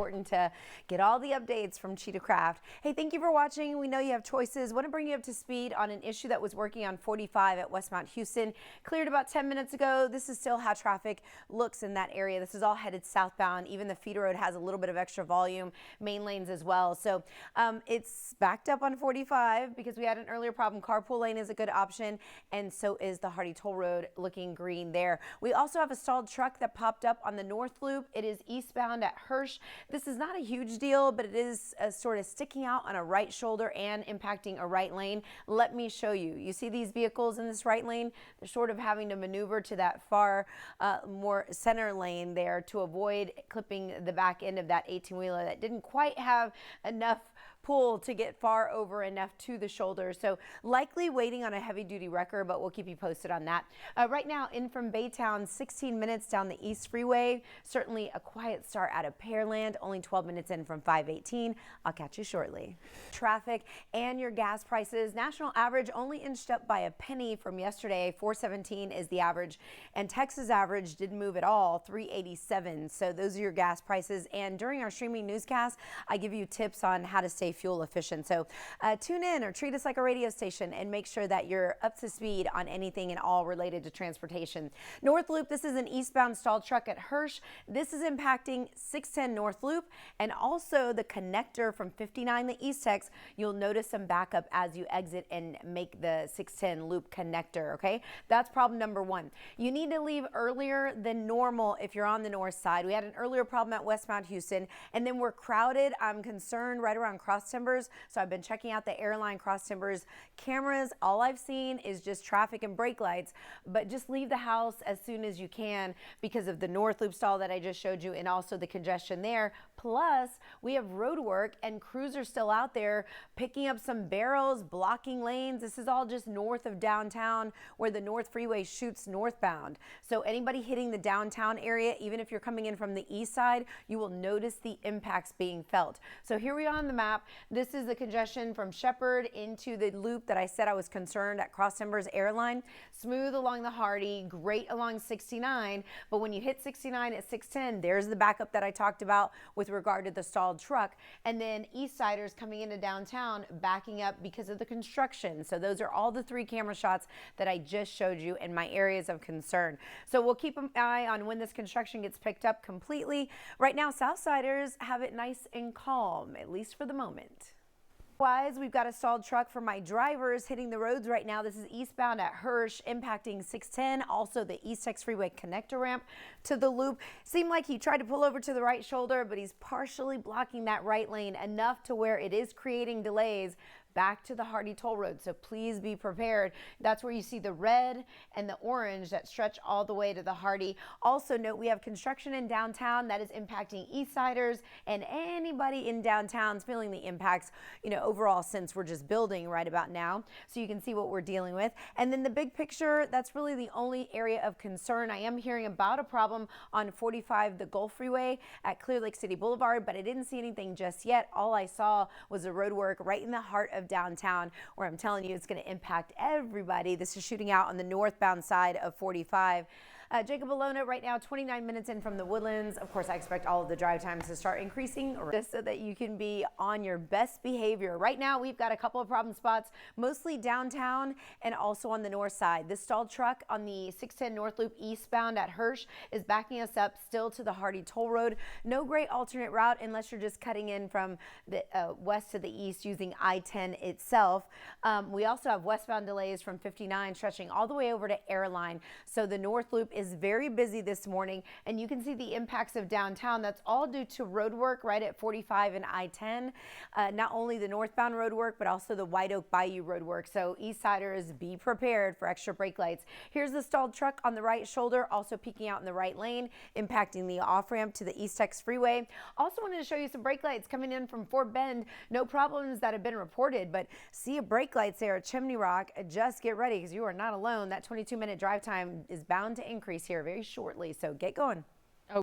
important to get all the updates from Cheetah Craft. Hey, thank you for watching. We know you have choices. Want to bring you up to speed on an issue that was working on 45 at Westmount Houston. Cleared about 10 minutes ago. This is still how traffic looks in that area. This is all headed southbound. Even the feeder road has a little bit of extra volume, main lanes as well. So it's backed up on 45 because we had an earlier problem. Carpool lane is a good option, and so is the Hardy Toll Road looking green there. We also have a stalled truck that popped up on the north loop. It is eastbound at Hirsch. This is not a huge deal, but it is sort of sticking out on a right shoulder and impacting a right lane. Let me show you. You see these vehicles in this right lane? They're sort of having to maneuver to that far more center lane there to avoid clipping the back end of that 18-wheeler that didn't quite have enough pull to get far over enough to the shoulder. So likely waiting on a heavy duty wrecker, but we'll keep you posted on that. Right now in from Baytown, 16 minutes down the East Freeway. Certainly a quiet start out of Pearland, only 12 minutes in from 518. I'll catch you shortly. Traffic and your gas prices. National average only inched up by a penny from yesterday. 417 is the average, and Texas average didn't move at all, 387. So those are your gas prices. And during our streaming newscast, I give you tips on how to stay fuel efficient. So tune in or treat us like a radio station and make sure that you're up to speed on anything and all related to transportation. North Loop, this is an eastbound stalled truck at Hirsch. This is impacting 610 North Loop and also the connector from 59, the East Tex. You'll notice some backup as you exit and make the 610 loop connector, okay? That's problem number one. You need to leave earlier than normal if you're on the north side. We had an earlier problem at Westmount Houston, and then we're crowded. I'm concerned right around cross timbers, so I've been checking out the airline cross timbers cameras. All I've seen is just traffic and brake lights, but just leave the house as soon as you can because of the north loop stall that I just showed you and also the congestion there. Plus we have road work and crews are still out there picking up some barrels, blocking lanes. This is all just north of downtown where the North Freeway shoots northbound. So anybody hitting the downtown area, even if you're coming in from the east side, you will notice the impacts being felt. So here we are on the map. This is the congestion from Shepherd into the loop that I said I was concerned at Cross Timbers Airline. Smooth along the Hardy, great along 69, but when you hit 69 at 610, there's the backup that I talked about with regard to the stalled truck. And then East Siders coming into downtown backing up because of the construction. So those are all the 3 camera shots that I just showed you in my areas of concern. So we'll keep an eye on when this construction gets picked up completely. Right now, Southsiders have it nice and calm, at least for the moment. Otherwise, we've got a stalled truck for my drivers hitting the roads right now. This is eastbound at Hirsch, impacting 610, also the East Tex Freeway connector ramp to the loop. Seemed like he tried to pull over to the right shoulder, but he's partially blocking that right lane enough to where it is creating delays back to the Hardy Toll Road. So please be prepared. That's where you see the red and the orange that stretch all the way to the Hardy. Also note we have construction in downtown that is impacting East Siders and anybody in downtown's feeling the impacts, overall since we're just building right about now. So you can see what we're dealing with. And then the big picture, that's really the only area of concern. I am hearing about a problem on 45, the Gulf Freeway at Clear Lake City Boulevard, but I didn't see anything just yet. All I saw was the road work right in the heart of downtown, where I'm telling you it's going to impact everybody. This is shooting out on the northbound side of 45. Jacob Alona right now 29 minutes in from the Woodlands. Of course, I expect all of the drive times to start increasing just so that you can be on your best behavior. Right now, we've got a couple of problem spots, mostly downtown and also on the north side. This stalled truck on the 610 North Loop eastbound at Hirsch is backing us up still to the Hardy Toll Road. No great alternate route unless you're just cutting in from the west to the east using I-10 itself. We also have westbound delays from 59 stretching all the way over to Airline. So the North Loop is very busy this morning, and you can see the impacts of downtown. That's all due to road work right at 45 and I-10. Not only the northbound road work, but also the White Oak Bayou road work. So East Siders, be prepared for extra brake lights. Here's the stalled truck on the right shoulder, also peeking out in the right lane, impacting the off-ramp to the East Tex Freeway. Also wanted to show you some brake lights coming in from Fort Bend. No problems that have been reported, but see a brake lights there at Chimney Rock. Just get ready because you are not alone. That 22-minute drive time is bound to increase here very shortly, so get going.